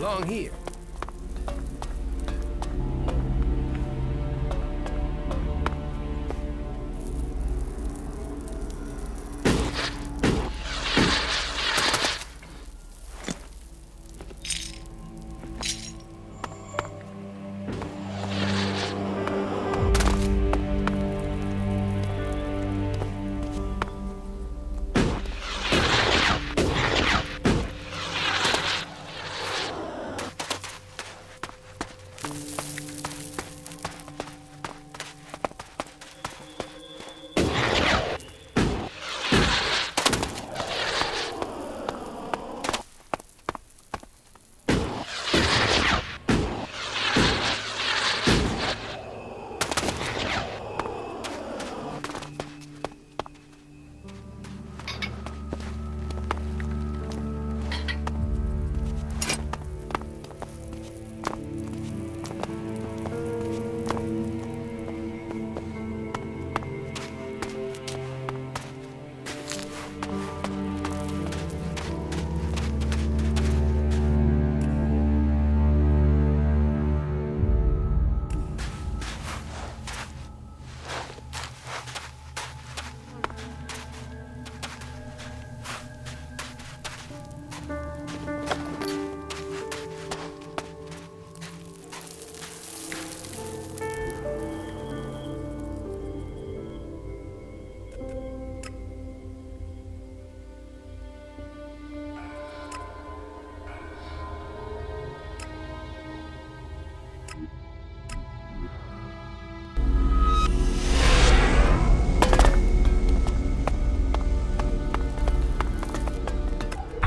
Along here.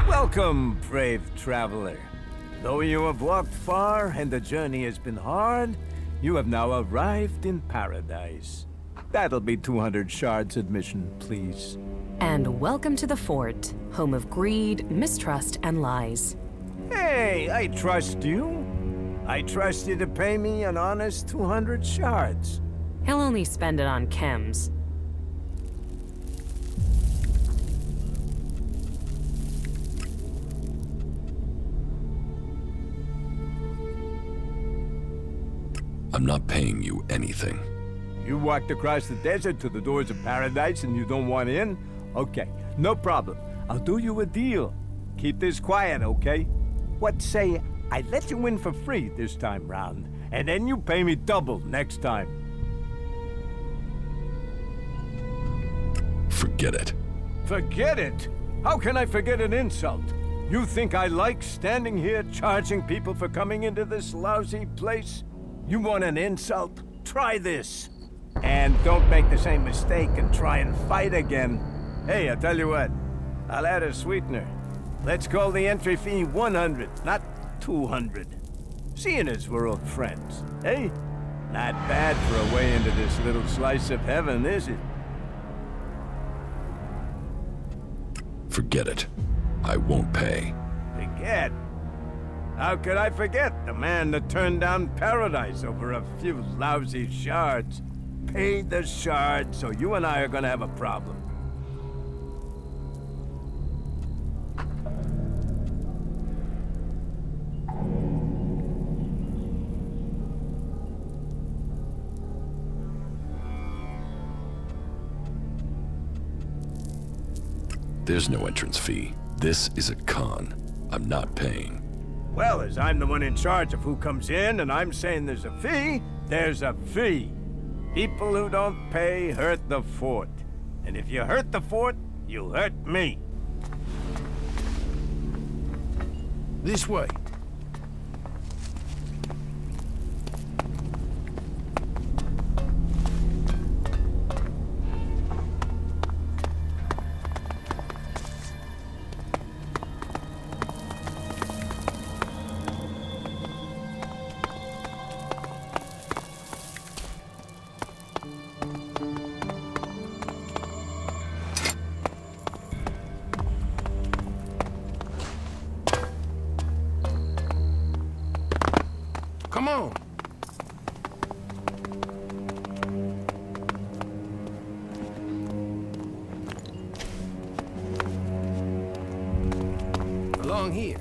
Welcome, brave traveler. Though you have walked far and the journey has been hard, you have now arrived in paradise. That'll be 200 shards admission, please. And welcome to the fort, home of greed, mistrust, and lies. Hey, I trust you. I trust you to pay me an honest 200 shards. He'll only spend it on chems. I'm not paying you anything. You walked across the desert to the doors of paradise and you don't want in? Okay, no problem. I'll do you a deal. Keep this quiet, okay? What say I let you in for free this time round, and then you pay me double next time. Forget it. Forget it? How can I forget an insult? You think I like standing here charging people for coming into this lousy place? You want an insult? Try this. And don't make the same mistake and try and fight again. Hey, I'll tell you what. I'll add a sweetener. Let's call the entry fee 100, not 200. Seeing as we're old friends, eh? Not bad for a way into this little slice of heaven, is it? Forget it. I won't pay. Forget? How could I forget the man that turned down paradise over a few lousy shards? Pay the shards, so you and I are gonna have a problem. There's no entrance fee. This is a con. I'm not paying. Well, as I'm the one in charge of who comes in, and I'm saying there's a fee, there's a fee. People who don't pay hurt the fort. And if you hurt the fort, you hurt me. This way. Come on. Along here.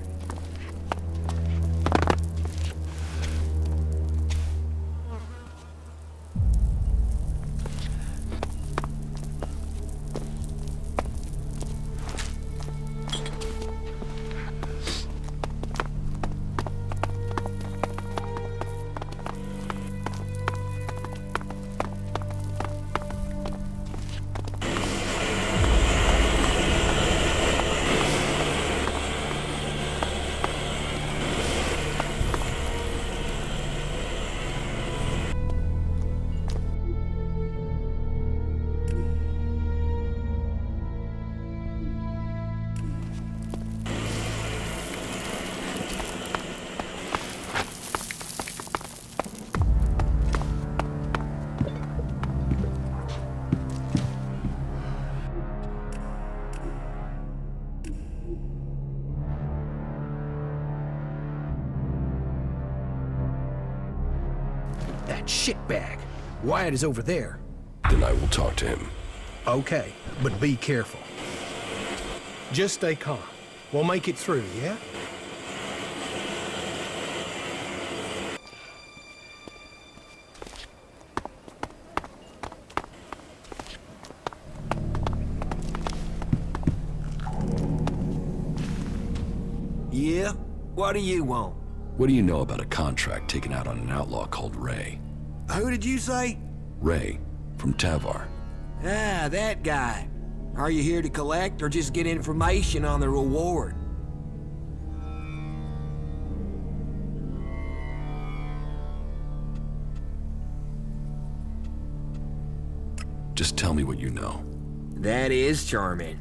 That shitbag. Wyatt is over there. Then I will talk to him. Okay, but be careful. Just stay calm. We'll make it through, yeah? Yeah? What do you want? What do you know about a contract taken out on an outlaw called Ray? Who did you say? Ray, from Tavar. Ah, that guy. Are you here to collect or just get information on the reward? Just tell me what you know. That is charming.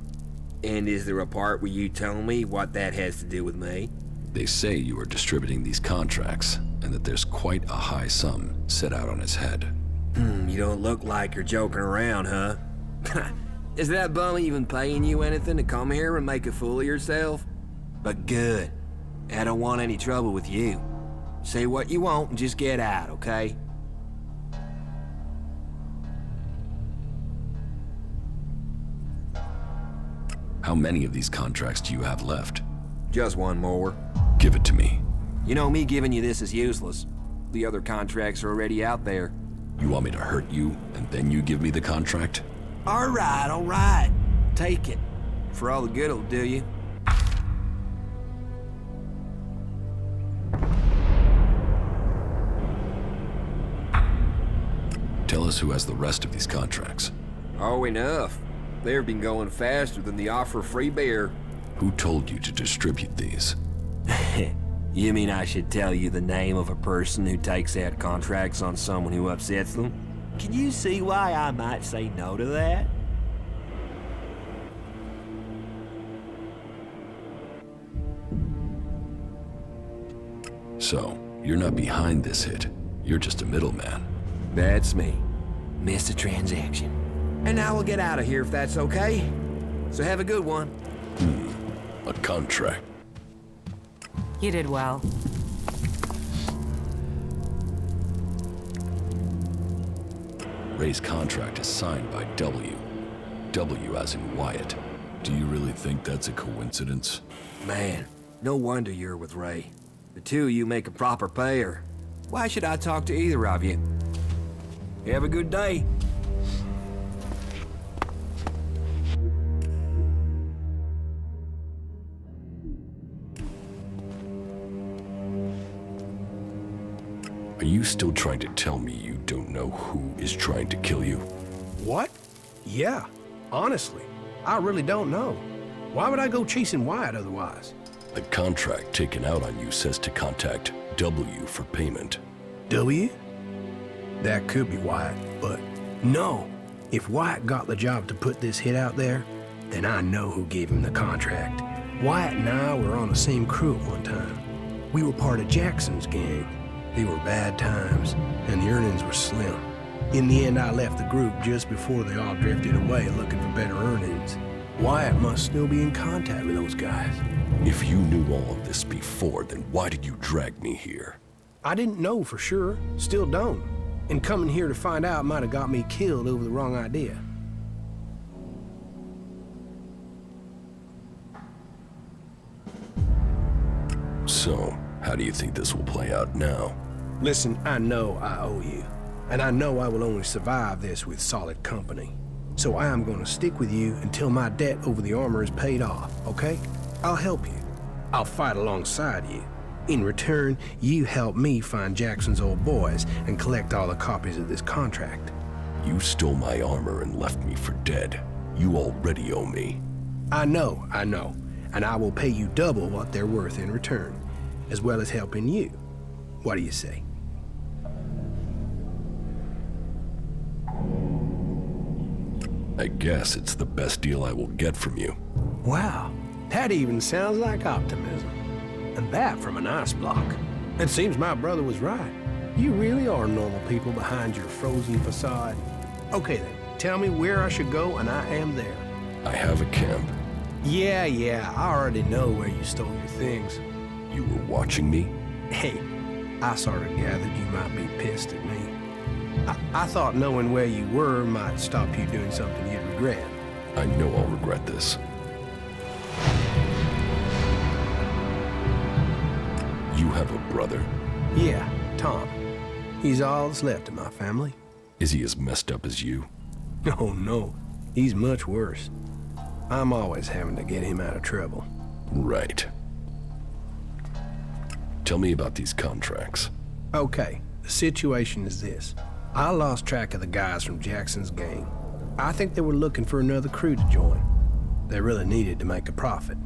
And is there a part where you tell me what that has to do with me? They say you are distributing these contracts, and that there's quite a high sum set out on his head. You don't look like you're joking around, huh? Is that bum even paying you anything to come here and make a fool of yourself? But good. I don't want any trouble with you. Say what you want and just get out, okay? How many of these contracts do you have left? Just one more. Give it to me. You know, me giving you this is useless. The other contracts are already out there. You want me to hurt you, and then you give me the contract? All right. Take it. For all the good it'll do you. Tell us who has the rest of these contracts. Oh, enough. They've been going faster than the offer of free beer. Who told you to distribute these? You mean I should tell you the name of a person who takes out contracts on someone who upsets them? Can you see why I might say no to that? So, you're not behind this hit. You're just a middleman. That's me. Missed a transaction. And now we'll get out of here if that's okay. So have a good one. A contract. You did well. Ray's contract is signed by W. W as in Wyatt. Do you really think that's a coincidence? Man, no wonder you're with Ray. The two of you make a proper pair. Why should I talk to either of you? Have a good day. Are you still trying to tell me you don't know who is trying to kill you? What? Yeah, honestly, I really don't know. Why would I go chasing Wyatt otherwise? The contract taken out on you says to contact W for payment. W? That could be Wyatt, but no. If Wyatt got the job to put this hit out there, then I know who gave him the contract. Wyatt and I were on the same crew at one time. We were part of Jackson's gang. They were bad times, and the earnings were slim. In the end, I left the group just before they all drifted away looking for better earnings. Wyatt must still be in contact with those guys. If you knew all of this before, then why did you drag me here? I didn't know for sure, still don't. And coming here to find out might have got me killed over the wrong idea. So, how do you think this will play out now? Listen, I know I owe you. And I know I will only survive this with solid company. So I am going to stick with you until my debt over the armor is paid off, okay? I'll help you. I'll fight alongside you. In return, you help me find Jackson's old boys and collect all the copies of this contract. You stole my armor and left me for dead. You already owe me. I know. And I will pay you double what they're worth in return, as well as helping you. What do you say? I guess it's the best deal I will get from you. Wow, that even sounds like optimism. And that from an ice block. It seems my brother was right. You really are normal people behind your frozen facade. Okay then, tell me where I should go and I am there. I have a camp. Yeah, I already know where you stole your things. You were watching me? Hey, I sort of gathered you might be pissed at me. I thought knowing where you were might stop you doing something you'd regret. I know I'll regret this. You have a brother? Yeah, Tom. He's all that's left of my family. Is he as messed up as you? Oh, no. He's much worse. I'm always having to get him out of trouble. Right. Tell me about these contracts. Okay, the situation is this. I lost track of the guys from Jackson's gang. I think they were looking for another crew to join. They really needed to make a profit.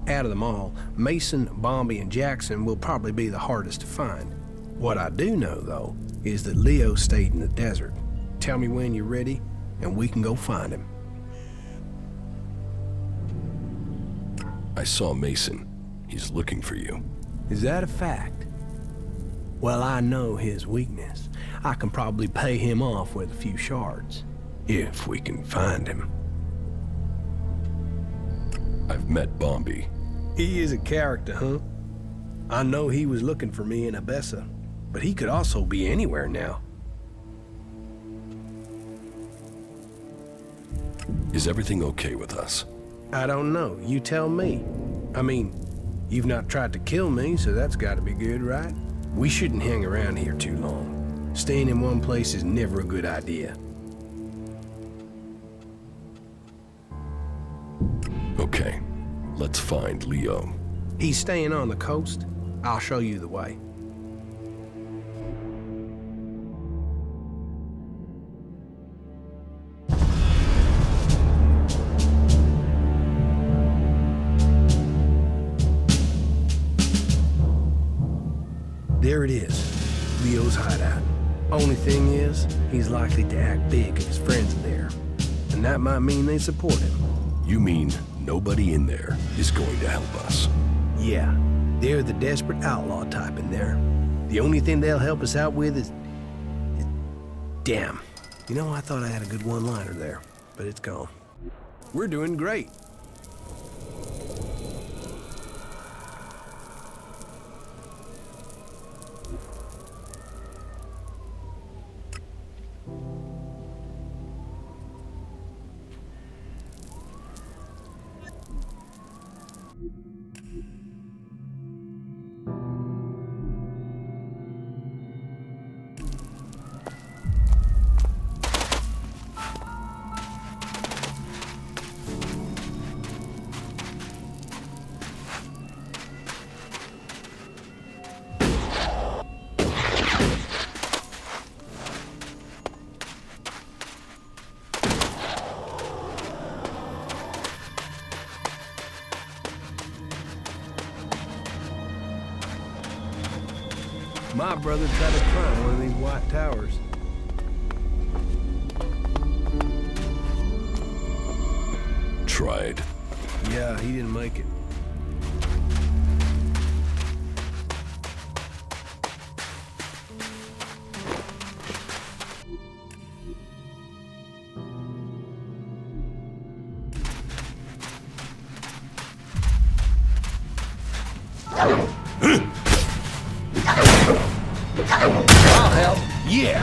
Out of them all, Mason, Bombi, and Jackson will probably be the hardest to find. What I do know, though, is that Leo stayed in the desert. Tell me when you're ready, and we can go find him. I saw Mason. He's looking for you. Is that a fact? Well, I know his weakness. I can probably pay him off with a few shards. If we can find him. I've met Bombi. He is a character, huh? I know he was looking for me in Abessa, but he could also be anywhere now. Is everything okay with us? I don't know. You tell me. I mean, you've not tried to kill me, so that's gotta be good, right? We shouldn't hang around here too long. Staying in one place is never a good idea. Okay, let's find Leo. He's staying on the coast. I'll show you the way. There it is, Leo's hideout. Only thing is, he's likely to act big if his friends are there. And that might mean they support him. You mean nobody in there is going to help us? Yeah, they're the desperate outlaw type in there. The only thing they'll help us out with is... Damn. You know, I thought I had a good one-liner there, but it's gone. We're doing great. My brother tried to climb one of these white towers. Tried. Yeah, he didn't make it. I'll help. Yeah.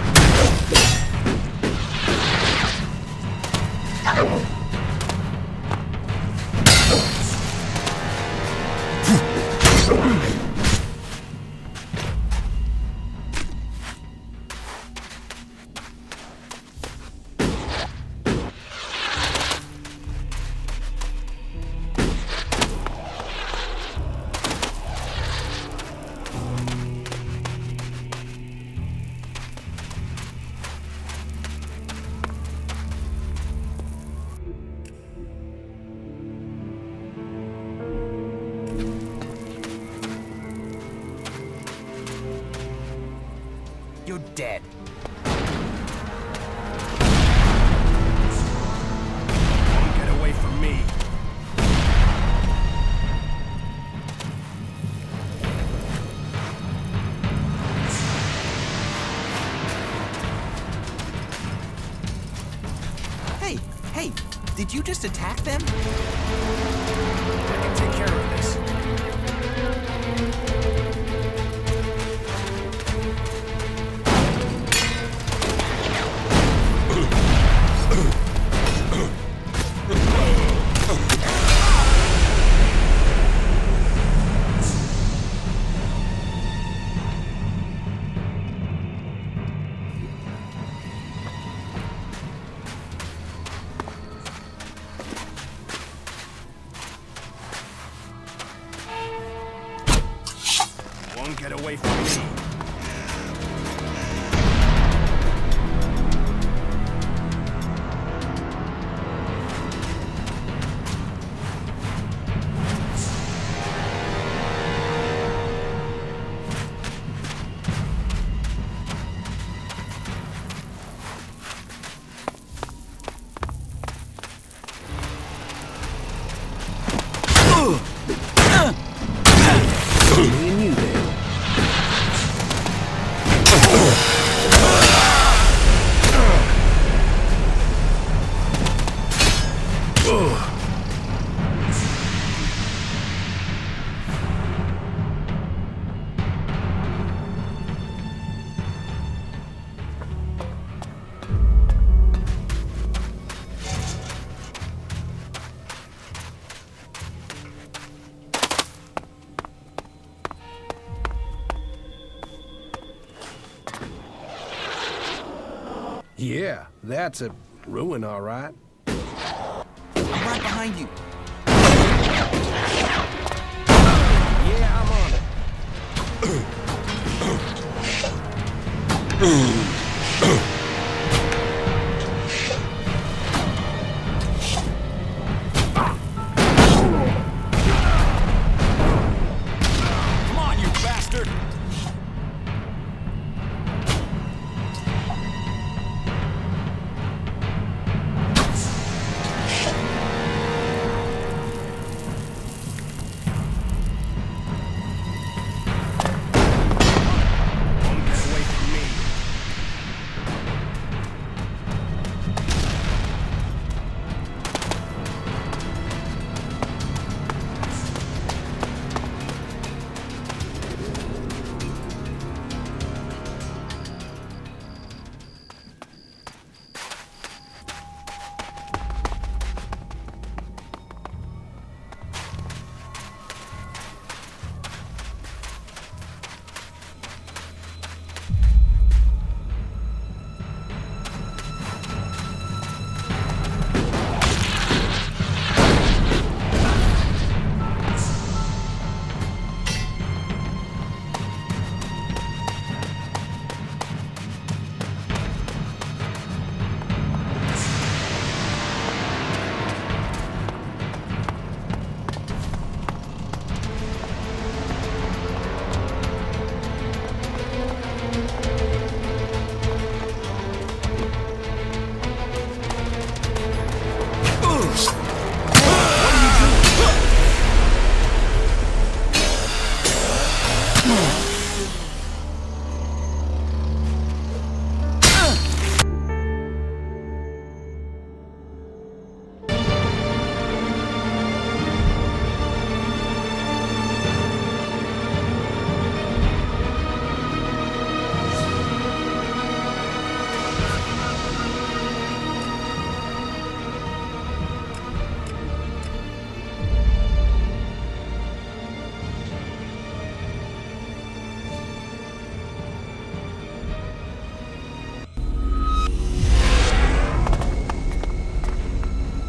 You're dead. Get away from me. Hey, did you just attack them? I can take care of this. Don't get away from me. Me and you then. Yeah, that's a ruin, all right. I'm right behind you. Yeah, I'm on it. Come on, you bastard! Don't get away from me.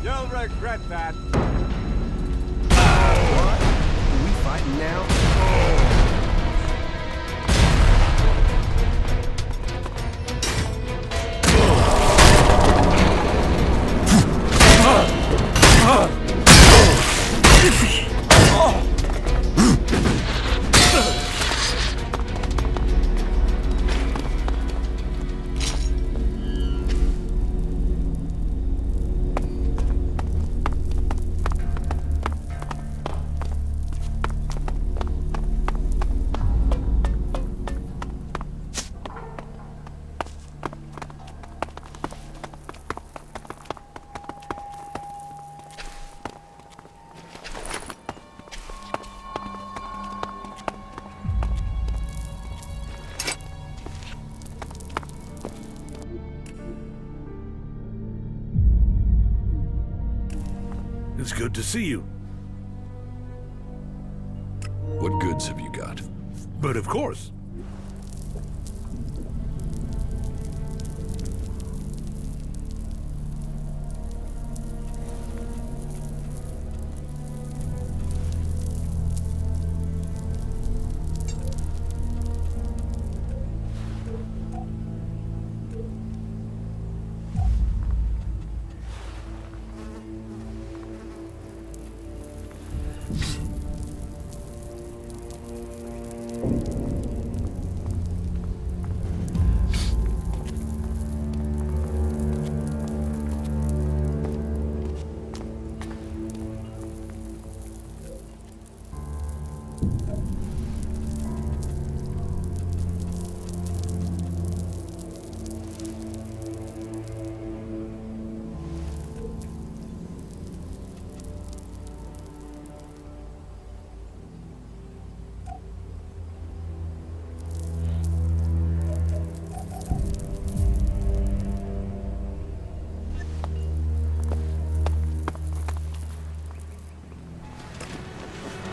You'll regret that. What? Are we fighting now? It's good to see you. What goods have you got? But of course.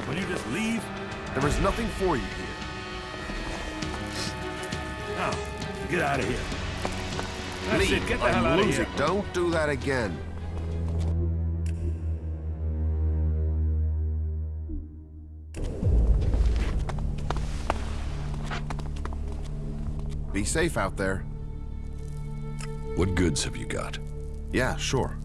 Will you just leave? There is nothing for you here. Now, get out of here. That's it, get the hell out of here. Don't do that again. Be safe out there. What goods have you got? Yeah, sure.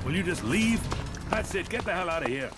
Will you just leave? That's it, get the hell out of here.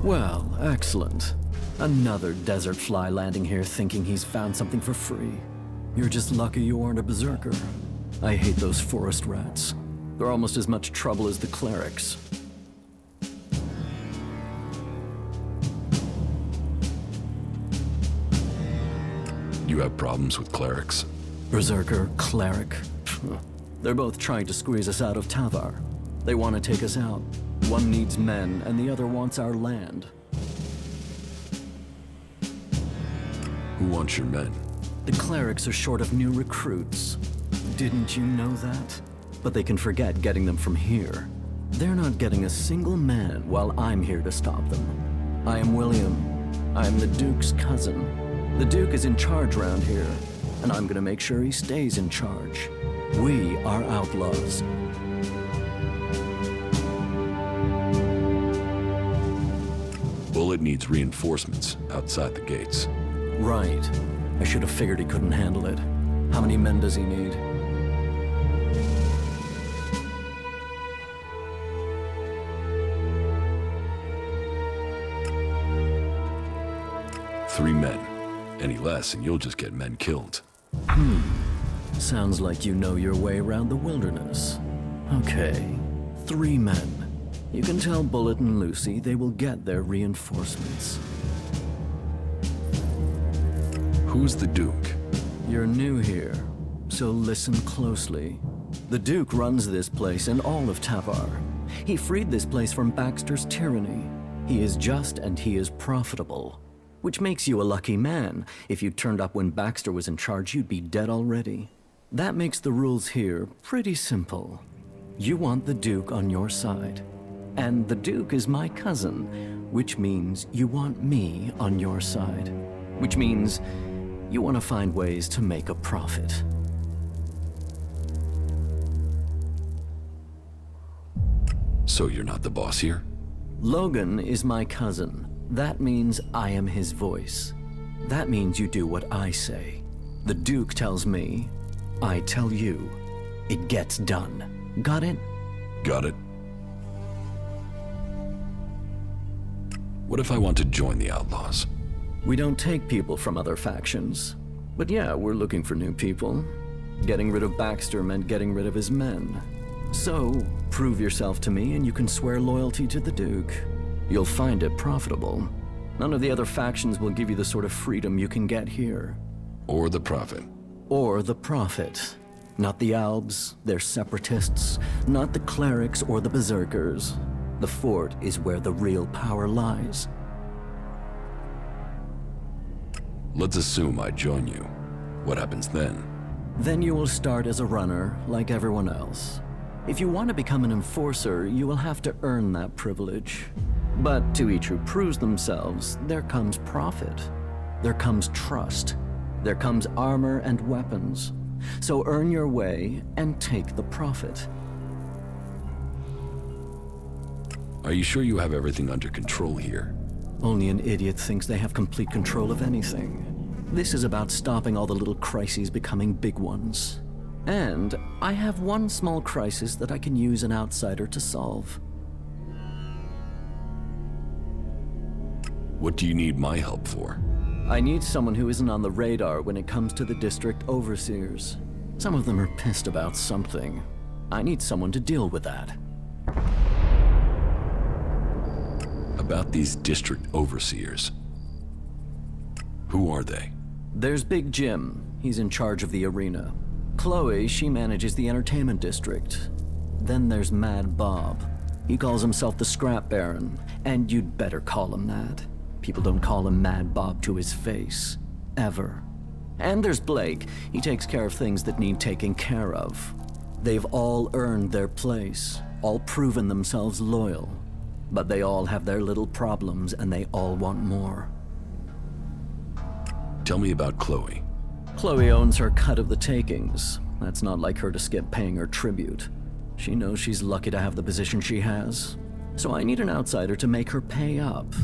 Well, excellent. Another desert fly landing here thinking he's found something for free. You're just lucky you aren't a berserker. I hate those forest rats. They're almost as much trouble as the clerics. You have problems with clerics? Berserker, cleric. They're both trying to squeeze us out of Tavar. They want to take us out. One needs men, and the other wants our land. Who wants your men? The clerics are short of new recruits. Didn't you know that? But they can forget getting them from here. They're not getting a single man while I'm here to stop them. I am William. I'm the Duke's cousin. The Duke is in charge around here, and I'm gonna make sure he stays in charge. We are outlaws. Bullet needs reinforcements outside the gates. Right. I should have figured he couldn't handle it. How many men does he need? Three men. Any less and you'll just get men killed. Sounds like you know your way around the wilderness. Okay, 3 men. You can tell Bullet and Lucy they will get their reinforcements. Who's the Duke? You're new here, so listen closely. The Duke runs this place and all of Tavar. He freed this place from Baxter's tyranny. He is just and he is profitable. Which makes you a lucky man. If you turned up when Baxter was in charge, you'd be dead already. That makes the rules here pretty simple. You want the Duke on your side. And the Duke is my cousin, which means you want me on your side. Which means you want to find ways to make a profit. So you're not the boss here? Logan is my cousin. That means I am his voice. That means you do what I say. The Duke tells me, I tell you. It gets done. Got it? Got it. What if I want to join the Outlaws? We don't take people from other factions. But yeah, we're looking for new people. Getting rid of Baxter meant getting rid of his men. So, prove yourself to me and you can swear loyalty to the Duke. You'll find it profitable. None of the other factions will give you the sort of freedom you can get here. Or the profit. Or the profit. Not the Albs, they're separatists. Not the clerics or the berserkers. The fort is where the real power lies. Let's assume I join you. What happens then? Then you will start as a runner, like everyone else. If you want to become an enforcer, you will have to earn that privilege. But to each who proves themselves, there comes profit. There comes trust. There comes armor and weapons. So earn your way and take the profit. Are you sure you have everything under control here? Only an idiot thinks they have complete control of anything. This is about stopping all the little crises becoming big ones. And I have one small crisis that I can use an outsider to solve. What do you need my help for? I need someone who isn't on the radar when it comes to the district overseers. Some of them are pissed about something. I need someone to deal with that. About these district overseers. Who are they? There's Big Jim. He's in charge of the arena. Chloe, she manages the entertainment district. Then there's Mad Bob. He calls himself the Scrap Baron, and you'd better call him that. People don't call him Mad Bob to his face. Ever. And there's Blake. He takes care of things that need taking care of. They've all earned their place, all proven themselves loyal. But they all have their little problems, and they all want more. Tell me about Chloe. Chloe owns her cut of the takings. That's not like her to skip paying her tribute. She knows she's lucky to have the position she has. So I need an outsider to make her pay up.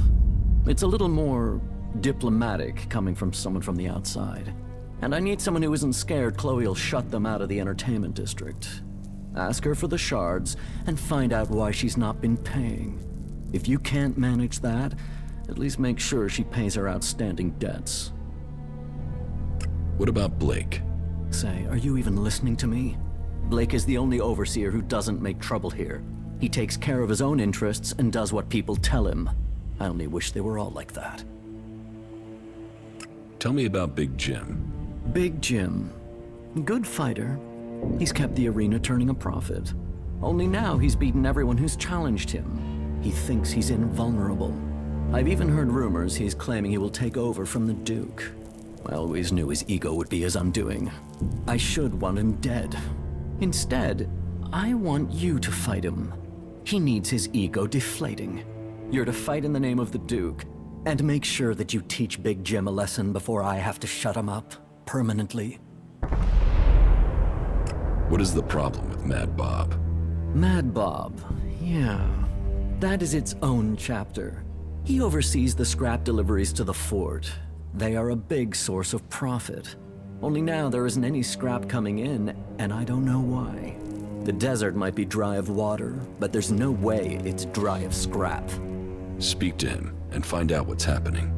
It's a little more diplomatic coming from someone from the outside. And I need someone who isn't scared Chloe will shut them out of the entertainment district. Ask her for the shards and find out why she's not been paying. If you can't manage that, at least make sure she pays her outstanding debts. What about Blake? Say, are you even listening to me? Blake is the only overseer who doesn't make trouble here. He takes care of his own interests and does what people tell him. I only wish they were all like that. Tell me about Big Jim. Big Jim. Good fighter. He's kept the arena turning a profit. Only now he's beaten everyone who's challenged him. He thinks he's invulnerable. I've even heard rumors he's claiming he will take over from the Duke. I always knew his ego would be his undoing. I should want him dead. Instead, I want you to fight him. He needs his ego deflating. You're to fight in the name of the Duke, and make sure that you teach Big Jim a lesson before I have to shut him up permanently. What is the problem with Mad Bob? Mad Bob, yeah. That is its own chapter. He oversees the scrap deliveries to the fort. They are a big source of profit. Only now there isn't any scrap coming in, and I don't know why. The desert might be dry of water, but there's no way it's dry of scrap. Speak to him and find out what's happening.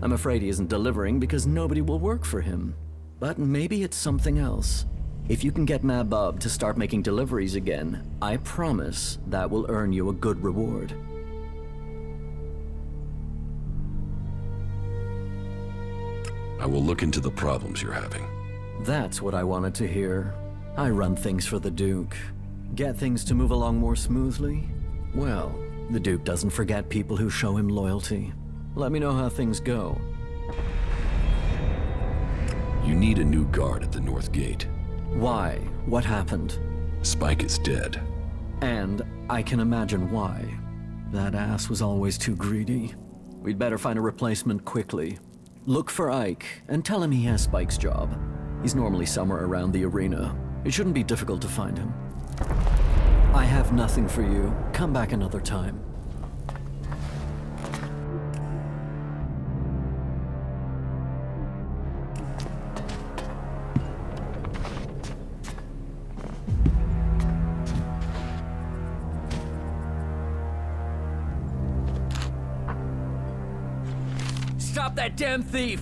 I'm afraid he isn't delivering because nobody will work for him. But maybe it's something else. If you can get Mad Bob to start making deliveries again, I promise that will earn you a good reward. I will look into the problems you're having. That's what I wanted to hear. I run things for the Duke. Get things to move along more smoothly? Well, the Duke doesn't forget people who show him loyalty. Let me know how things go. You need a new guard at the North Gate. Why? What happened? Spike is dead. And I can imagine why. That ass was always too greedy. We'd better find a replacement quickly. Look for Ike, and tell him he has Spike's job. He's normally somewhere around the arena. It shouldn't be difficult to find him. I have nothing for you. Come back another time. Stop that damn thief!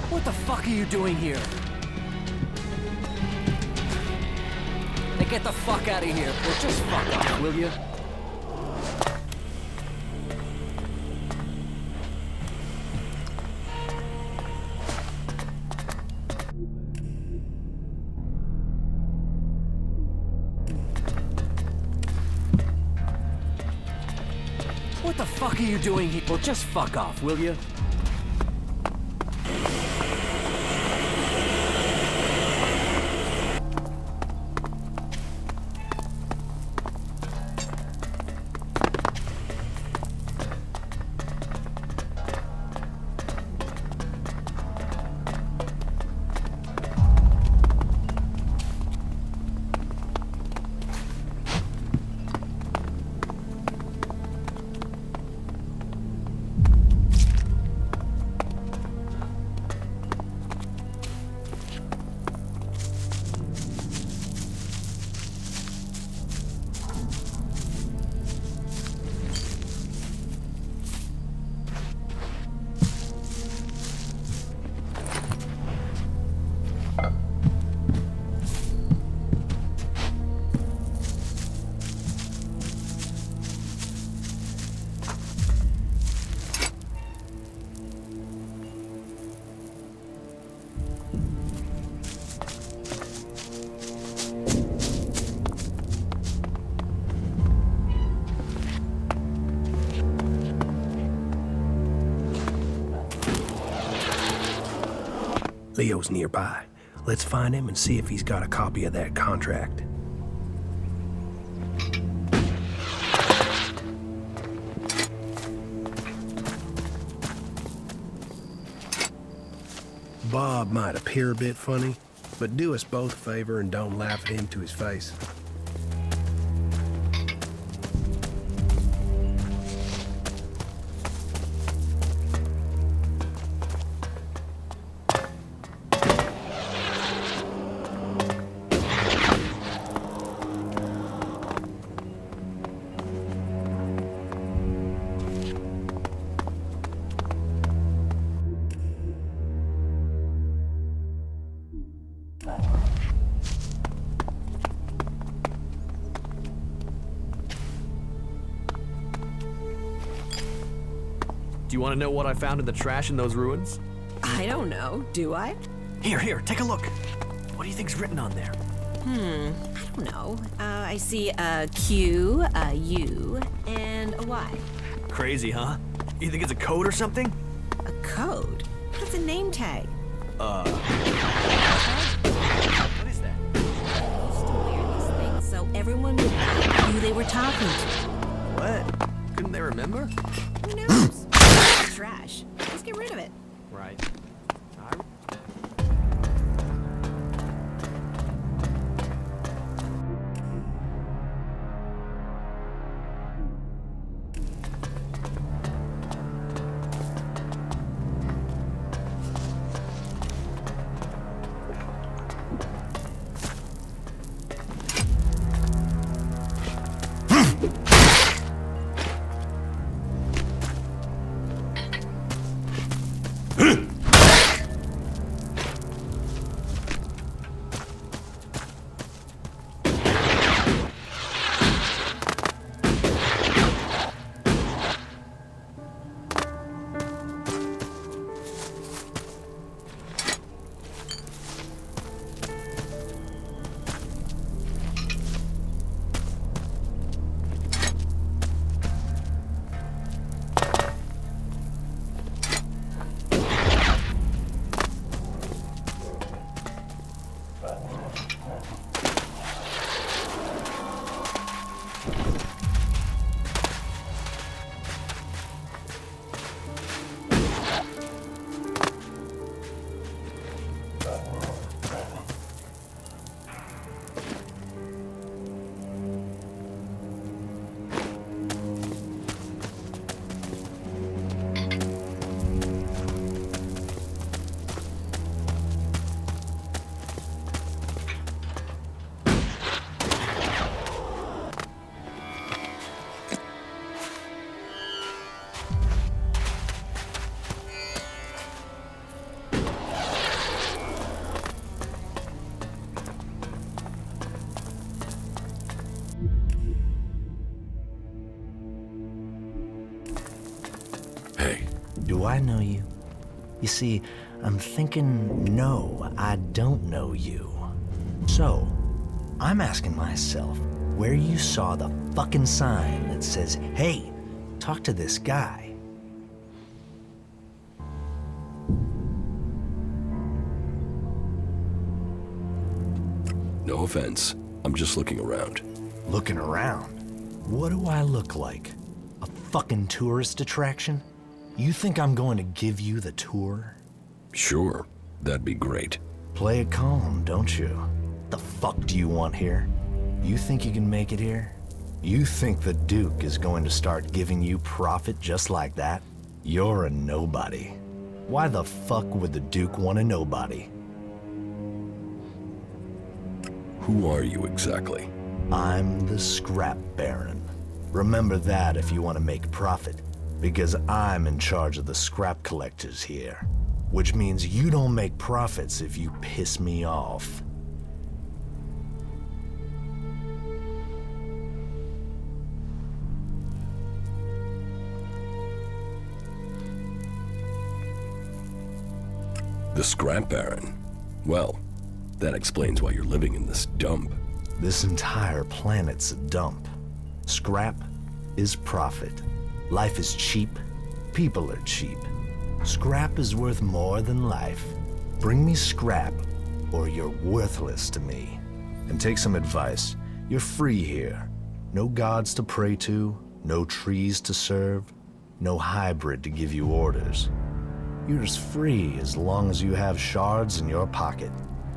What the fuck are you doing here? Hey, get the fuck out of here, or just fuck off, will you? What the fuck are you doing here? Well, just fuck off, will you? Leo's nearby. Let's find him and see if he's got a copy of that contract. Bob might appear a bit funny, but do us both a favor and don't laugh at him to his face. Do you want to know what I found in the trash in those ruins? I don't know, do I? Here, take a look. What do you think's written on there? I don't know. I see a Q, a U, and a Y. Crazy, huh? You think it's a code or something? A code? That's a name tag. What is that? I used to wear these things so everyone would know who they were talking to. What? Couldn't they remember? Who knows? Trash. Just get rid of it. Right. Do I know you? You see, I'm thinking, no, I don't know you. So, I'm asking myself where you saw the fucking sign that says, hey, talk to this guy. No offense. I'm just looking around. Looking around? What do I look like? A fucking tourist attraction? You think I'm going to give you the tour? Sure, that'd be great. Play it calm, don't you? The fuck do you want here? You think you can make it here? You think the Duke is going to start giving you profit just like that? You're a nobody. Why the fuck would the Duke want a nobody? Who are you exactly? I'm the scrap baron. Remember that if you want to make profit, because I'm in charge of the scrap collectors here. Which means you don't make profits if you piss me off. The Scrap Baron. Well, that explains why you're living in this dump. This entire planet's a dump. Scrap is profit. Life is cheap. People are cheap. Scrap is worth more than life. Bring me scrap, or you're worthless to me. And take some advice. You're free here. No gods to pray to, no trees to serve, no hybrid to give you orders. You're as free as long as you have shards in your pocket,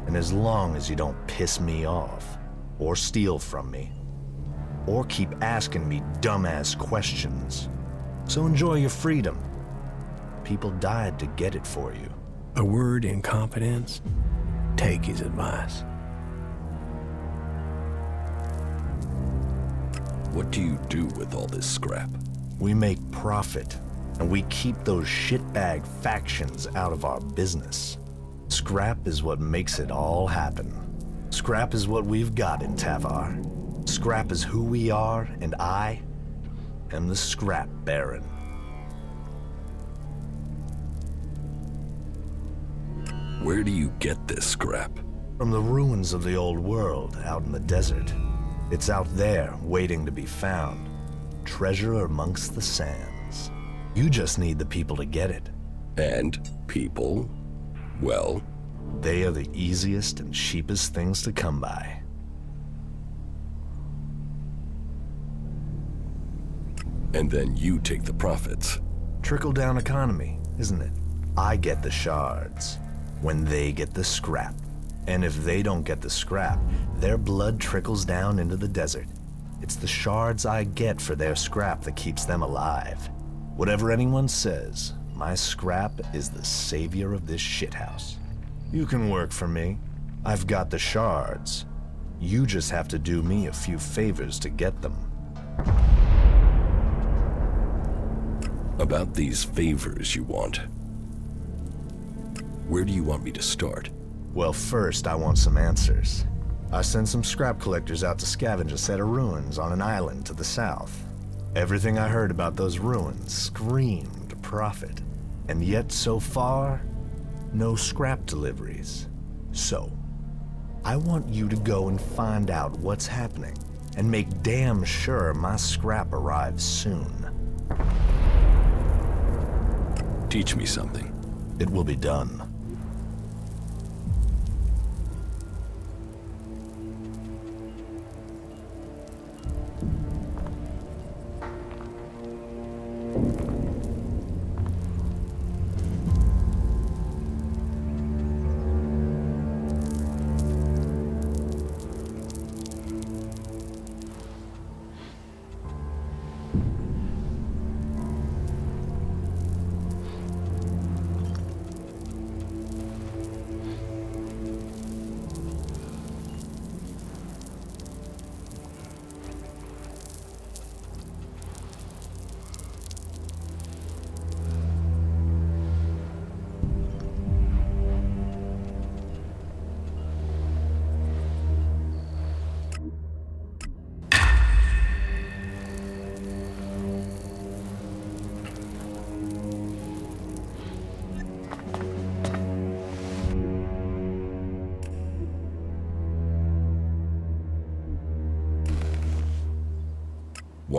and as long as you don't piss me off, or steal from me, or keep asking me dumbass questions. So enjoy your freedom. People died to get it for you. A word in confidence, take his advice. What do you do with all this scrap? We make profit, and we keep those shitbag factions out of our business. Scrap is what makes it all happen. Scrap is what we've got in Tavar. Scrap is who we are, and I am the Scrap Baron. Where do you get this scrap? From the ruins of the old world out in the desert. It's out there, waiting to be found. Treasure amongst the sands. You just need the people to get it. And people? Well, they are the easiest and cheapest things to come by. And then you take the profits. Trickle-down economy, isn't it? I get the shards when they get the scrap. And if they don't get the scrap, their blood trickles down into the desert. It's the shards I get for their scrap that keeps them alive. Whatever anyone says, my scrap is the savior of this shithouse. You can work for me. I've got the shards. You just have to do me a few favors to get them. About these favors you want. Where do you want me to start? Well, first I want some answers. I sent some scrap collectors out to scavenge a set of ruins on an island to the south. Everything I heard about those ruins screamed profit. And yet so far, no scrap deliveries. So, I want you to go and find out what's happening and make damn sure my scrap arrives soon. Teach me something. It will be done.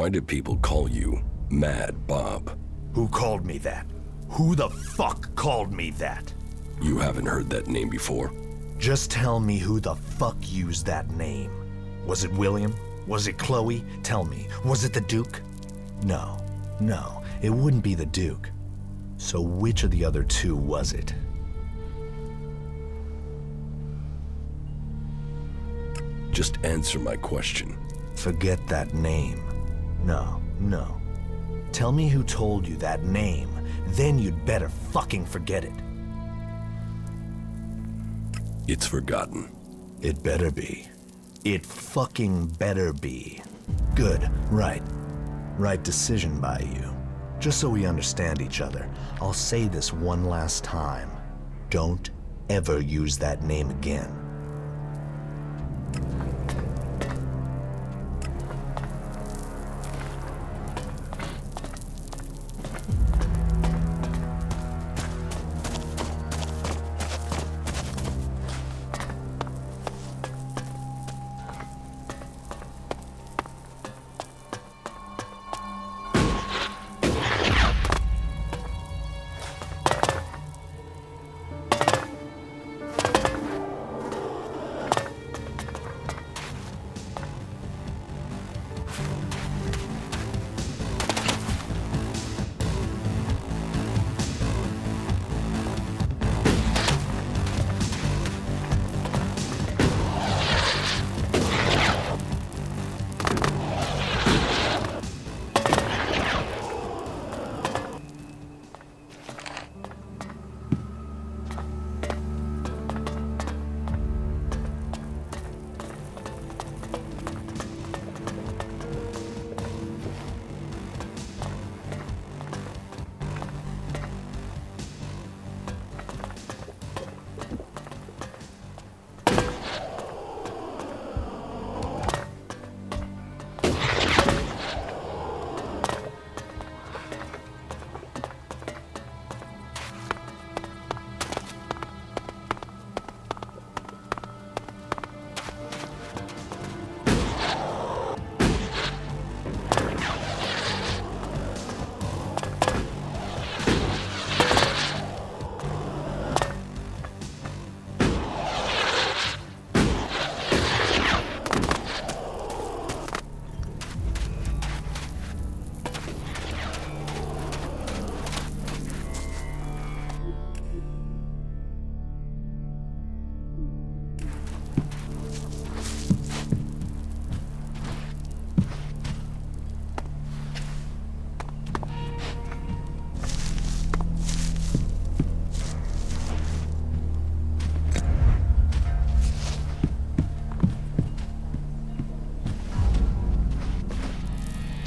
Why do people call you Mad Bob? Who called me that? Who the fuck called me that? You haven't heard that name before? Just tell me who the fuck used that name. Was it William? Was it Chloe? Tell me, was it the Duke? No, it wouldn't be the Duke. So which of the other two was it? Just answer my question. Forget that name. No. Tell me who told you that name, then you'd better fucking forget it. It's forgotten. It better be. It fucking better be. Good, right. Right decision by you. Just so we understand each other, I'll say this one last time. Don't ever use that name again.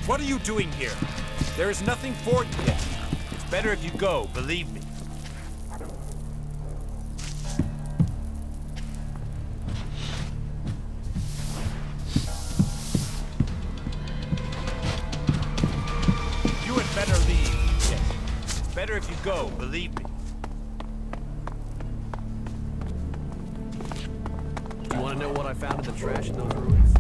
What are you doing here? There is nothing for you yet. It's better if you go, believe me. You had better leave. Yes. It's better if you go, believe me. Do you want to know what I found in the trash in those ruins?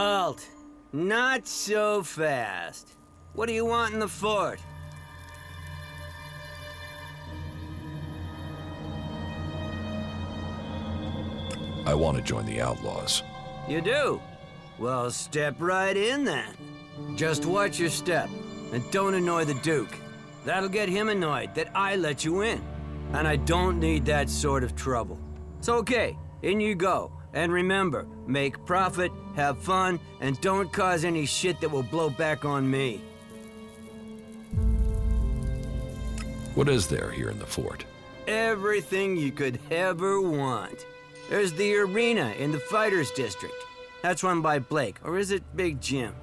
Halt! Not so fast. What do you want in the fort? I want to join the Outlaws. You do? Well, step right in then. Just watch your step, and don't annoy the Duke. That'll get him annoyed that I let you in. And I don't need that sort of trouble. So okay, in you go. And remember, make profit, have fun, and don't cause any shit that will blow back on me. What is there here in the fort? Everything you could ever want. There's the arena in the Fighters District. That's run by Blake, or is it Big Jim?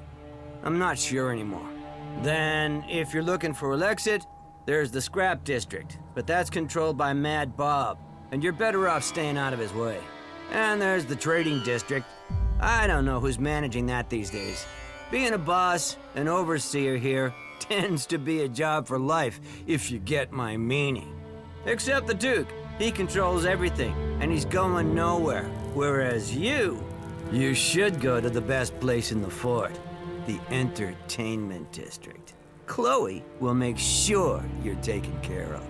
I'm not sure anymore. Then, if you're looking for Elexit, there's the Scrap District, but that's controlled by Mad Bob, and you're better off staying out of his way. And there's the Trading District. I don't know who's managing that these days. Being a boss, an overseer here, tends to be a job for life, if you get my meaning. Except the Duke. He controls everything, and he's going nowhere. Whereas you should go to the best place in the fort, the Entertainment District. Chloe will make sure you're taken care of.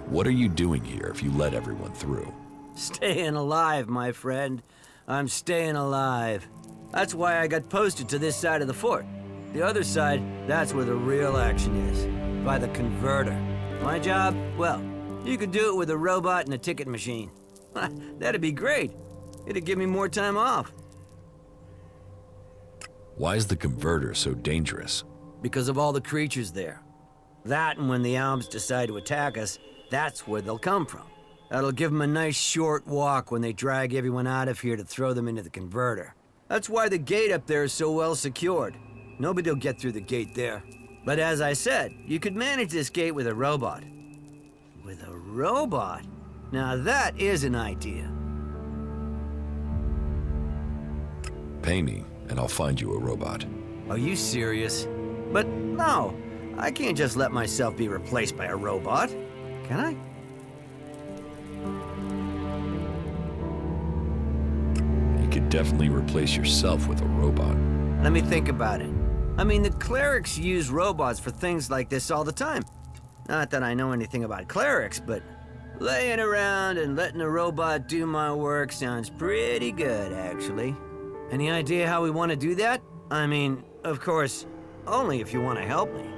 What are you doing here if you let everyone through? Staying alive, my friend. I'm staying alive. That's why I got posted to this side of the fort. The other side, that's where the real action is. By the converter. My job? Well, you could do it with a robot and a ticket machine. That'd be great. It'd give me more time off. Why is the converter so dangerous? Because of all the creatures there. That and when the Alps decide to attack us, that's where they'll come from. That'll give them a nice short walk when they drag everyone out of here to throw them into the converter. That's why the gate up there is so well secured. Nobody'll get through the gate there. But as I said, you could manage this gate with a robot. With a robot? Now that is an idea. Pay me, and I'll find you a robot. Are you serious? But no, I can't just let myself be replaced by a robot. Can I? You could definitely replace yourself with a robot. Let me think about it. I mean, the clerics use robots for things like this all the time. Not that I know anything about clerics, but laying around and letting a robot do my work sounds pretty good, actually. Any idea how we want to do that? I mean, of course, only if you want to help me.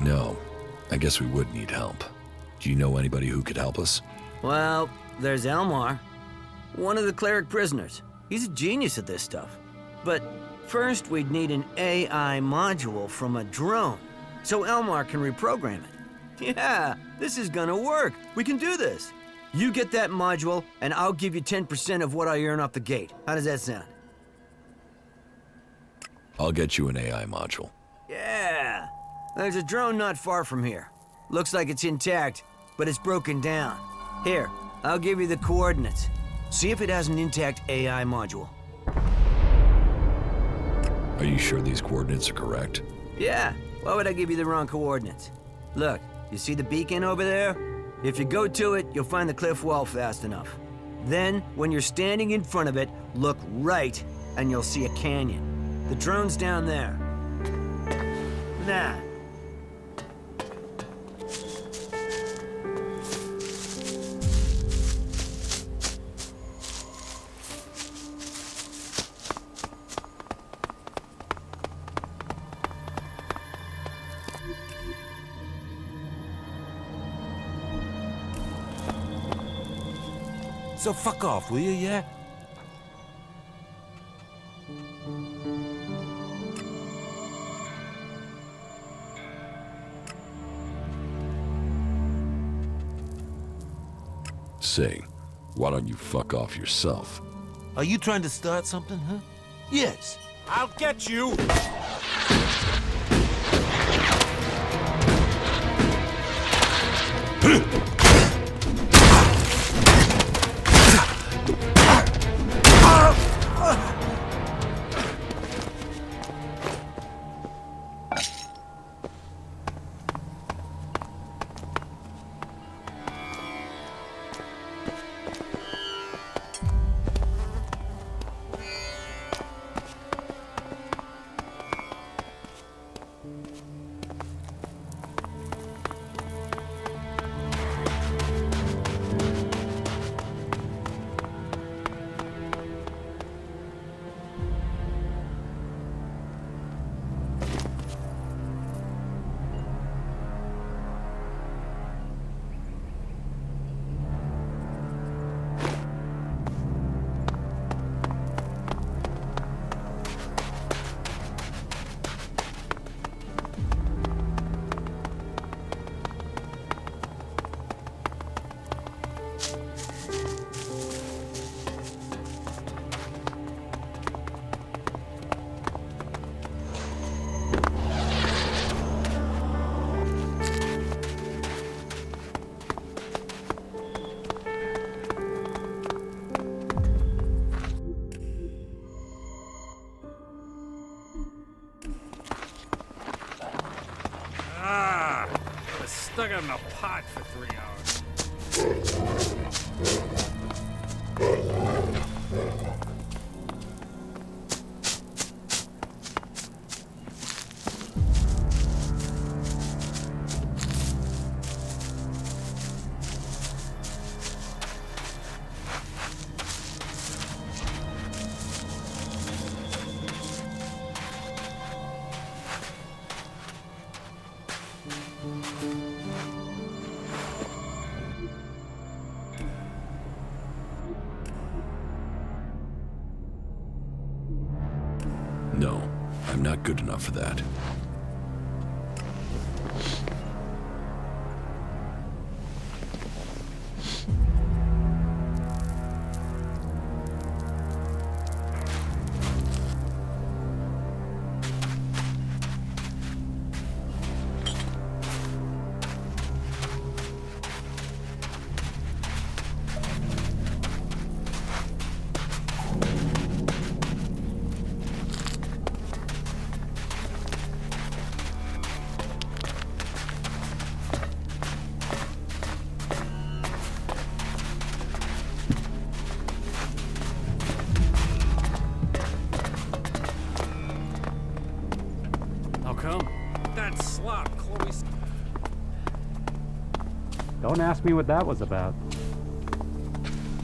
No, I guess we would need help. Do you know anybody who could help us? Well, there's Elmar, one of the cleric prisoners. He's a genius at this stuff. But first, we'd need an AI module from a drone, so Elmar can reprogram it. Yeah, this is gonna work. We can do this. You get that module, and I'll give you 10% of what I earn off the gate. How does that sound? I'll get you an AI module. Yeah. There's a drone not far from here. Looks like it's intact, but it's broken down. Here, I'll give you the coordinates. See if it has an intact AI module. Are you sure these coordinates are correct? Yeah, why would I give you the wrong coordinates? Look, you see the beacon over there? If you go to it, you'll find the cliff wall fast enough. Then, when you're standing in front of it, look right, and you'll see a canyon. The drone's down there. Nah. So fuck off, will you, yeah? Say, why don't you fuck off yourself? Are you trying to start something, huh? Yes. I'll get you! stuck it in a pot for 3 hours. No, I'm not good enough for that. How come? That slop, Chloe's. Don't ask me what that was about.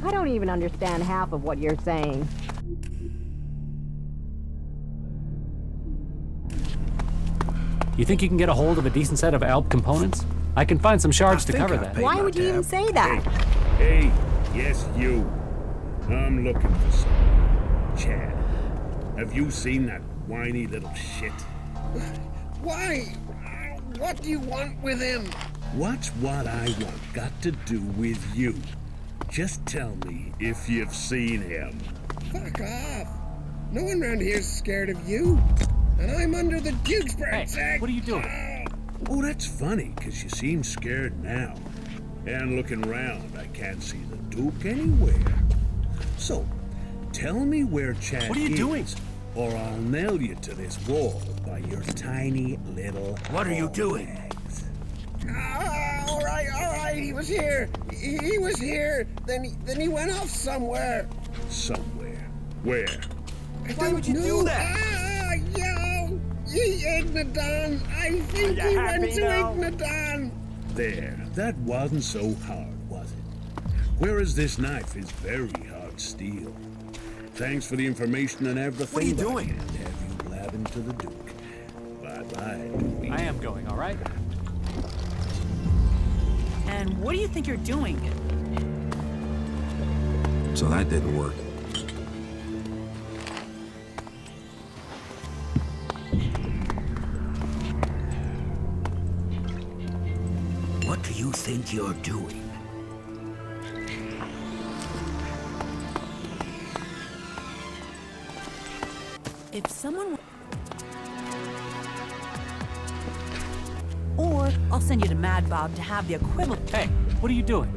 I don't even understand half of what you're saying. You think you can get a hold of a decent set of ALP components? I can find some shards to cover that. Why would you even say that? Hey, yes, you. I'm looking for someone. Chad, have you seen that whiny little shit? Why? What do you want with him? What's what I want got to do with you? Just tell me if you've seen him. Fuck off. No one around here's scared of you. And I'm under the Duke's protection. Hey, what are you doing? Oh, that's funny, because you seem scared now. And looking around, I can't see the Duke anywhere. So, tell me where Chad What are you doing? or I'll nail you to this wall by your tiny little What are you doing? legs. All right, he was here. He was here. Then he went off somewhere. Somewhere. Where? Why would you do that? Yo, Ignadon. I think he went to Ignadon. There. That wasn't so hard, was it? Whereas this knife is very hard steel. Thanks for the information and everything. What are you doing? I can't have you blabbing to the Duke. Bye-bye, Dewey. I am going, all right? And what do you think you're doing? So that didn't work. What do you think you're doing? If someone... Or I'll send you to Mad Bob to have the equivalent... Hey, what are you doing?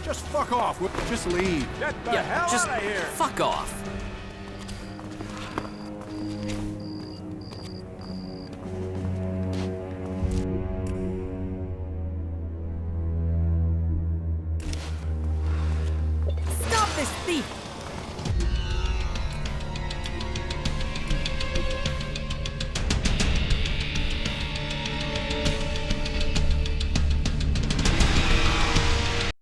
Just fuck off. Just leave. Get the hell just out of here! fuck off.